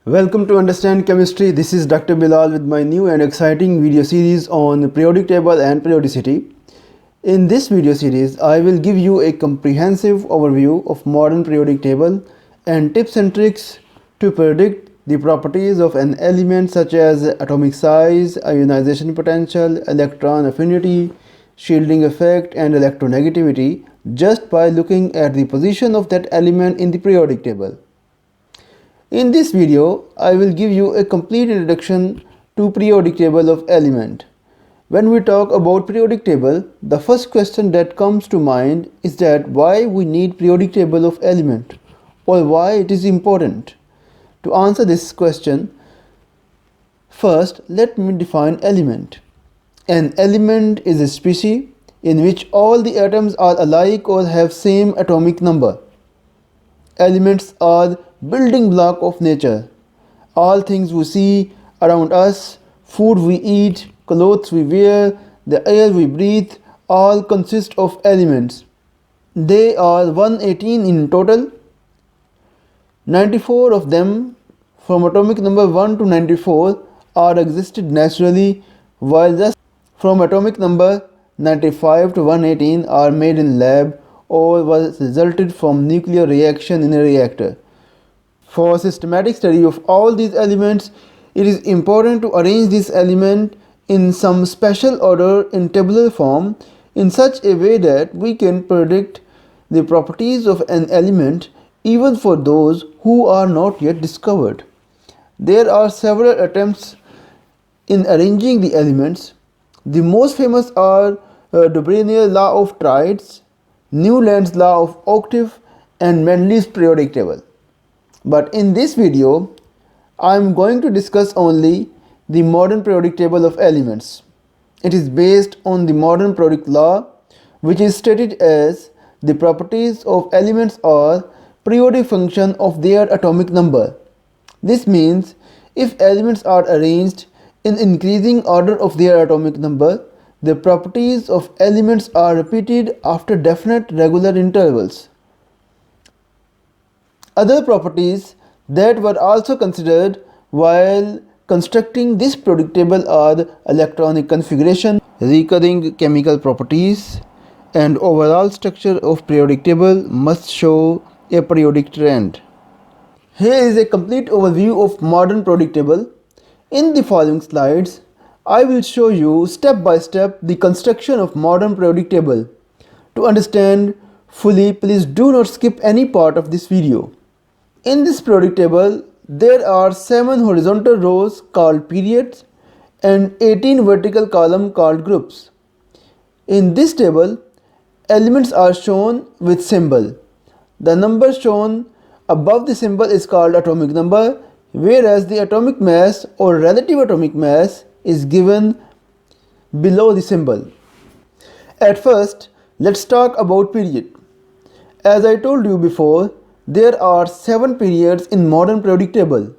Welcome to Understand Chemistry. This is Dr. Bilal with my new and exciting video series on periodic table and periodicity. In this video series, I will give you a comprehensive overview of modern periodic table and tips and tricks to predict the properties of an element such as atomic size, ionization potential, electron affinity, shielding effect, and electronegativity just by looking at the position of that element in the periodic table. In this video, I will give you a complete introduction to periodic table of element. When we talk about periodic table, the first question that comes to mind is that why we need periodic table of element or why it is important. To answer this question, first let me define element. An element is a species in which all the atoms are alike or have same atomic number. Elements are building block of nature. All things we see around us, food we eat, clothes we wear, the air we breathe, all consist of elements. They are 118 in total. 94 of them from atomic number 1 to 94 are existed naturally, while just from atomic number 95 to 118 are made in lab or was resulted from nuclear reaction in a reactor. For systematic study of all these elements, it is important to arrange this element in some special order in tabular form in such a way that we can predict the properties of an element even for those who are not yet discovered. There are several attempts in arranging the elements. The most famous are Dobrynier's law of triads, Newland's law of octave, and Mendeleev's periodic table. But in this video, I am going to discuss only the modern periodic table of elements. It is based on the modern periodic law, which is stated as the properties of elements are periodic function of their atomic number. This means if elements are arranged in increasing order of their atomic number, the properties of elements are repeated after definite regular intervals. Other properties that were also considered while constructing this periodic table are electronic configuration, recurring chemical properties, and overall structure of periodic table must show a periodic trend. Here is a complete overview of modern periodic table. In the following slides, I will show you step by step the construction of modern periodic table. To understand fully, please do not skip any part of this video. In this periodic table, there are 7 horizontal rows called periods and 18 vertical columns called groups. In this table, elements are shown with symbol. The number shown above the symbol is called atomic number, whereas the atomic mass or relative atomic mass is given below the symbol. At first, let's talk about period. As I told you before, there are 7 periods in modern periodic table.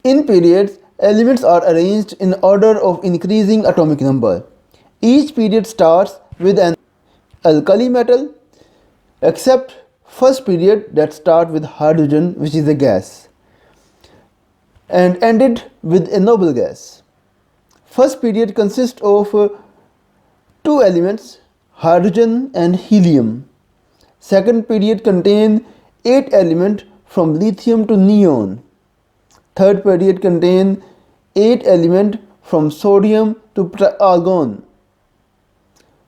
In periods, elements are arranged in order of increasing atomic number. Each period starts with an alkali metal, except first period that starts with hydrogen, which is a gas, and ended with a noble gas. First period consists of 2 elements, hydrogen and helium. Second period contains 8 elements from lithium to neon. Third period contains 8 elements from sodium to argon.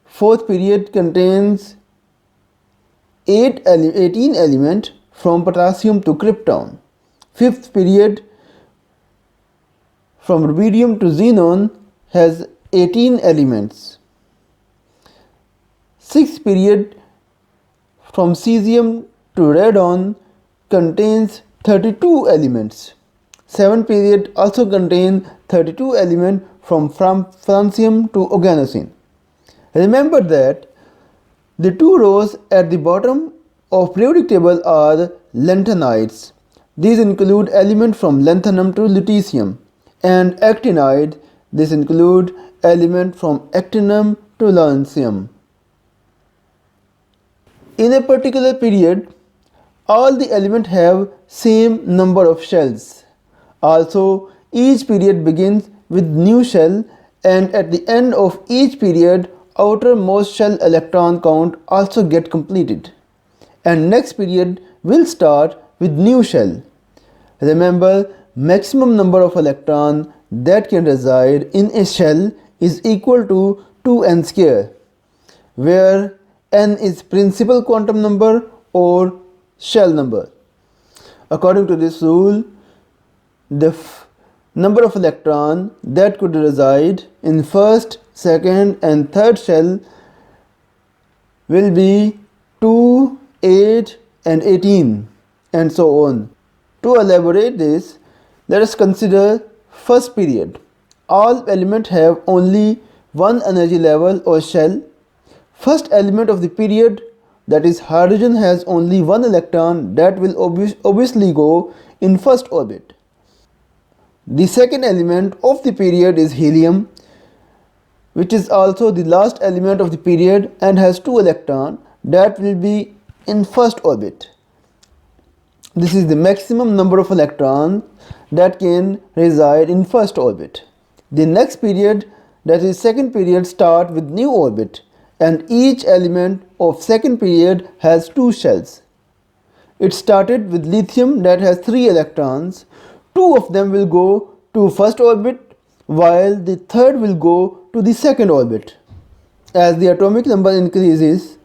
Fourth period contains 18 elements from potassium to krypton. Fifth period from rubidium to xenon has 18 elements. Sixth period from cesium to radon contains 32 elements. Seventh period also contains 32 elements from francium to oganosine. Remember that the 2 rows at the bottom of periodic table are lanthanides. These include elements from lanthanum to lutetium, and actinide. This include elements from actinium to lawrencium. In a particular period, All the elements have same number of shells. Also, each period begins with new shell, and at the end of each period, outermost shell electron count also get completed. And next period will start with new shell. Remember, maximum number of electrons that can reside in a shell is equal to 2n square, where n is principal quantum number or shell number. According to this rule, the number of electrons that could reside in first, second and third shell will be 2, 8 and 18 and so on. To elaborate this, let us consider first period. All elements have only one energy level or shell. First element of the period, that is hydrogen, has only one electron that will obviously go in first orbit. The second element of the period is helium, which is also the last element of the period and has two electrons that will be in first orbit. This is the maximum number of electrons that can reside in first orbit. The next period, that is second period, start with new orbit, and each element of second period has two shells. It started with lithium that has 3 electrons. 2 of them will go to first orbit while the third will go to the second orbit. As the atomic number increases,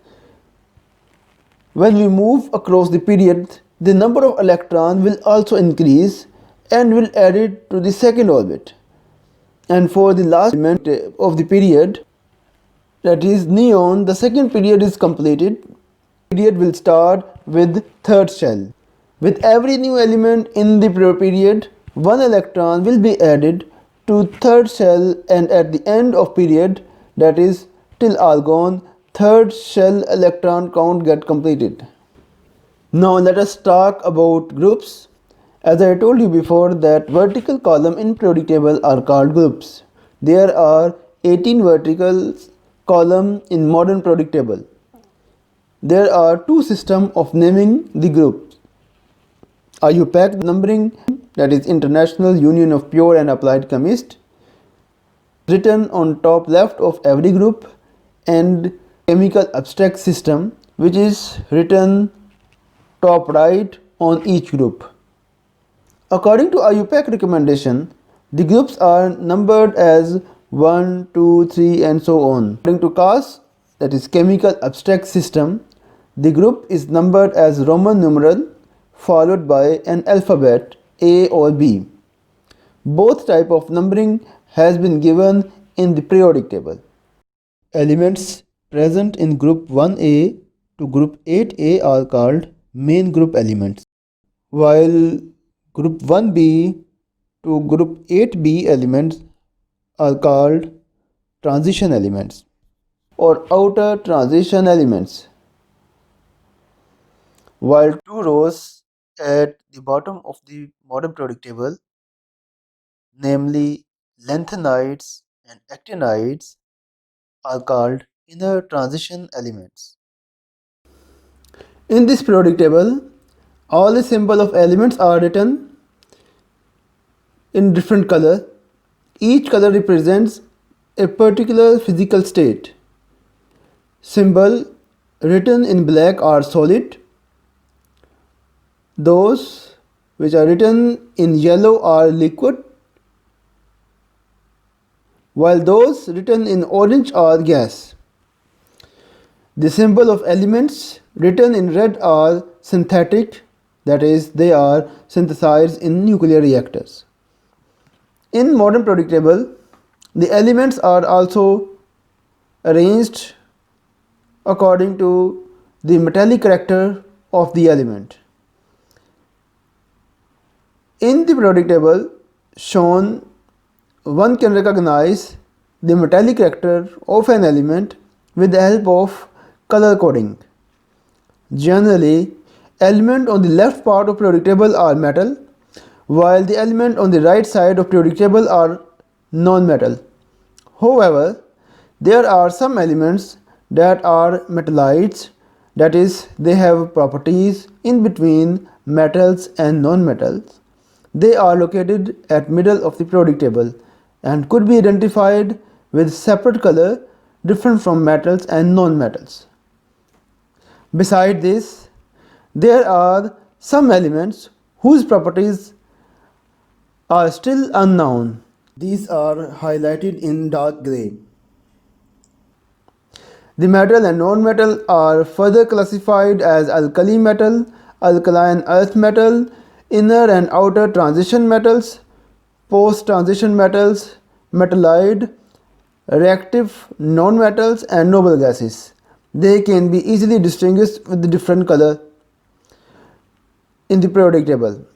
when we move across the period, the number of electrons will also increase and will add it to the second orbit. And for the last element of the period, that is neon, the second period is completed. Period will start with third shell. With every new element in the period, one electron will be added to third shell, and at the end of period, that is till argon, third shell electron count get completed. Now let us talk about groups. As I told you before that vertical column in periodic table are called groups. There are 18 vertical columns in modern periodic table. There are two systems of naming the groups. IUPAC numbering, that is International Union of Pure and Applied Chemists, written on top left of every group, and chemical abstract system, which is written top right on each group. According to IUPAC recommendation, the groups are numbered as 1, 2, 3 and so on. According to CAS, that is chemical abstract system, the group is numbered as Roman numeral followed by an alphabet A or B. Both type of numbering has been given in the periodic table. Elements present in group 1A to group 8A are called main group elements, while group 1B to group 8B elements are called transition elements or outer transition elements. While two rows at the bottom of the modern periodic table, namely lanthanides and actinides, are called inner transition elements. In this periodic table, all the symbols of elements are written in different color. Each color represents a particular physical state. Symbol written in black are solid. Those which are written in yellow are liquid, while those written in orange are gas. The symbol of elements written in red are synthetic, that is, they are synthesized in nuclear reactors. In modern periodic table, the elements are also arranged according to the metallic character of the element. In the periodic table shown, one can recognize the metallic character of an element with the help of color coding. Generally, elements on the left part of periodic table are metal, while the elements on the right side of periodic table are non-metal. However, there are some elements that are metallides That is, they have properties in between metals and non-metals. They are located at middle of the periodic table and could be identified with separate color different from metals and non-metals. Beside this, there are some elements whose properties are still unknown. These are highlighted in dark gray. The metal and non-metal are further classified as alkali metal, alkaline earth metal, inner and outer transition metals, post-transition metals, metalloid, reactive non-metals, and noble gases. They can be easily distinguished with the different color in the periodic table.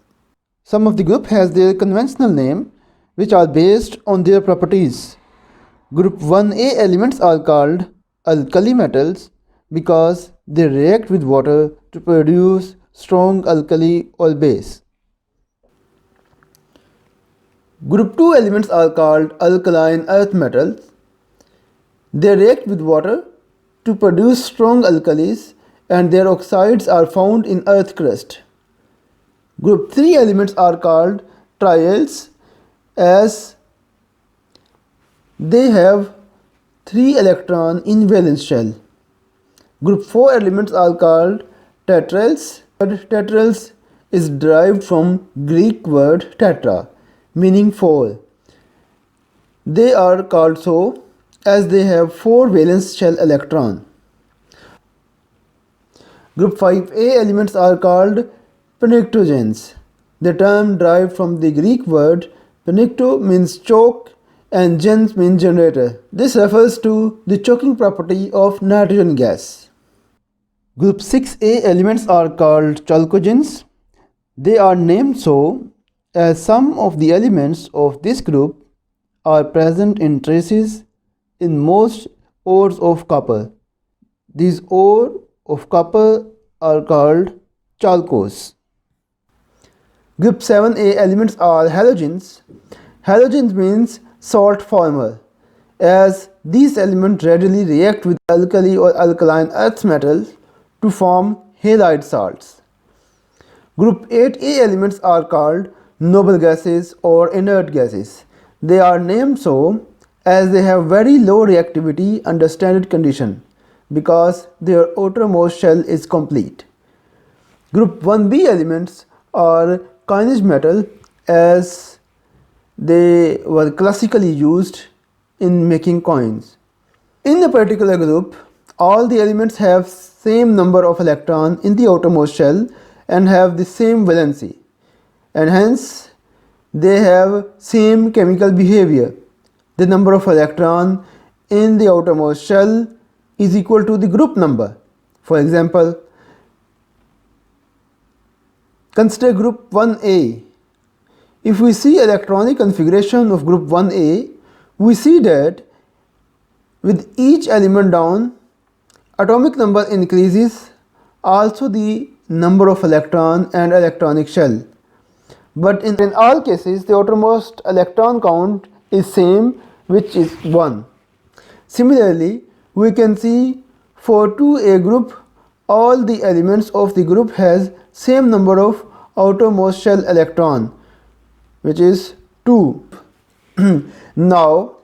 Some of the group has their conventional name which are based on their properties. Group 1A elements are called alkali metals because they react with water to produce strong alkali or base. Group 2 elements are called alkaline earth metals. They react with water to produce strong alkalis and their oxides are found in earth crust. Group 3 elements are called trials as they have 3 electrons in valence shell. Group 4 elements are called tetrals. Tetrals is derived from Greek word tetra, meaning 4. They are called so as they have 4 valence shell electron. Group 5A elements are called pnictogens. The term derived from the Greek word pnicto means choke and gens means generator. This refers to the choking property of nitrogen gas. Group 6A elements are called chalcogens. They are named so as some of the elements of this group are present in traces in most ores of copper. These ores of copper are called chalcos. Group 7A elements are halogens. Halogens means salt former, as these elements readily react with alkali or alkaline earth metals to form halide salts. Group 8A elements are called noble gases or inert gases. They are named so as they have very low reactivity under standard condition because their outermost shell is complete. Group 1B elements are coinage metal as they were classically used in making coins. In a particular group, all the elements have same number of electrons in the outermost shell and have the same valency, and hence they have same chemical behavior. The number of electrons in the outermost shell is equal to the group number. For example, consider group 1A. If we see electronic configuration of group 1A, we see that with each element down, atomic number increases, also the number of electron and electronic shell. But in all cases, the outermost electron count is same, which is 1. Similarly, we can see for 2A group, all the elements of the group has same number of outermost shell electron, which is 2. Now,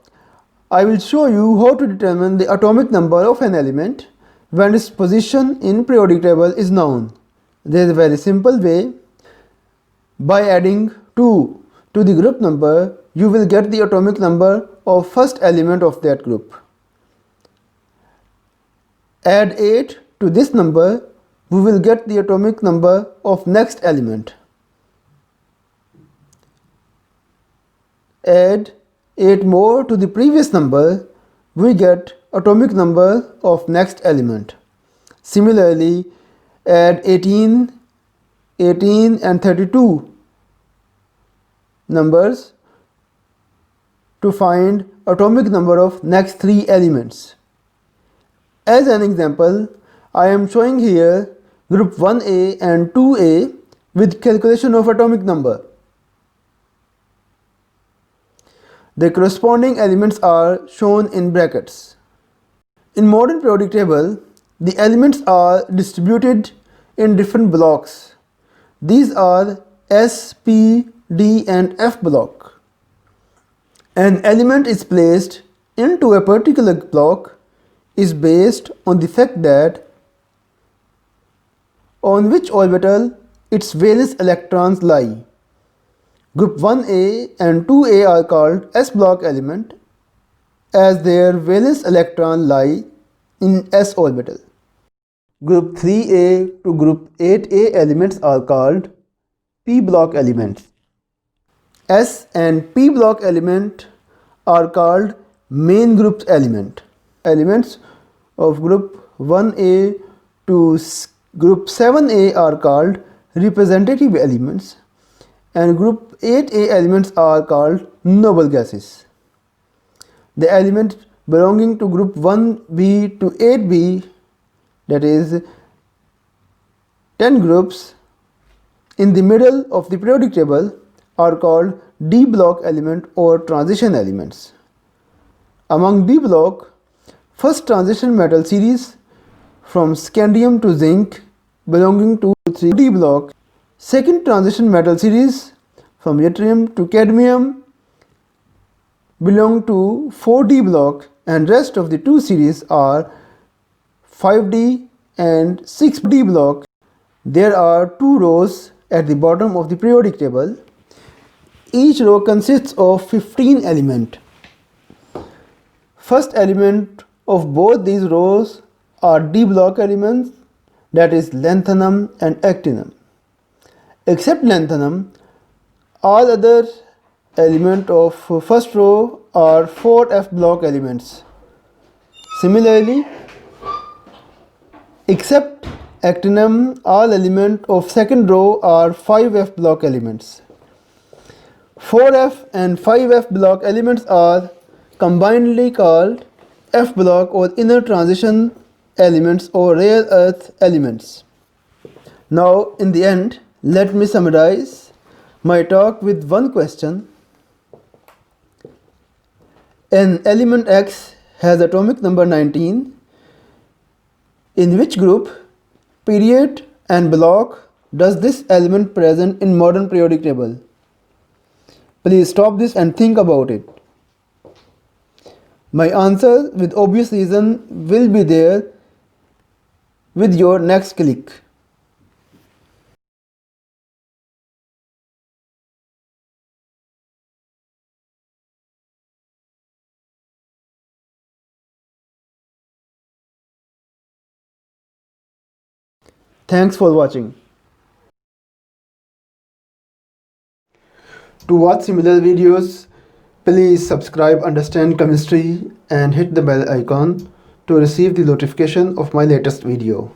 I will show you how to determine the atomic number of an element when its position in periodic table is known. There is a very simple way. By adding 2 to the group number, you will get the atomic number of first element of that group. Add 8 to this number, we will get the atomic number of next element. Add 8 more to the previous number, we get atomic number of next element. Similarly, add 18, 18 and 32 numbers to find atomic number of next 3 elements. As an example, I am showing here group 1A and 2A with calculation of atomic number. The corresponding elements are shown in brackets. In modern periodic table, The elements are distributed in different blocks. These are S, P, D and F block. An element is placed into a particular block is based on the fact that on which orbital its valence electrons lie. Group 1a and 2a are called S block element as their valence electron lie in S orbital. Group 3a to group 8a elements are called P block elements. S and P block element are called main group element. Elements of group 1a to group 7a are called representative elements and group 8a elements are called noble gases. The element belonging to group 1b to 8b, that is 10 groups in the middle of the periodic table, are called D block element or transition elements. Among D block, first transition metal series from scandium to zinc belonging to 3D block, second transition metal series from yttrium to cadmium belong to 4D block, and rest of the two series are 5D and 6D block. There are two rows at the bottom of the periodic table. Each row consists of 15 elements. First element of both these rows are D block elements, that is lanthanum and actinium. Except lanthanum, all other elements of first row are 4F block elements. Similarly, except actinium, all elements of second row are 5F block elements. 4F and 5F block elements are combinedly called F block or inner transition elements or rare earth elements. Now, in the end, let me summarize my talk with one question. An element X has atomic number 19. In which group, period and block does this element present in modern periodic table? Please stop this and think about it. My answer with obvious reason will be there with your next click. Thanks for watching. To watch similar videos, please subscribe Understand Chemistry and hit the bell icon to receive the notification of my latest video.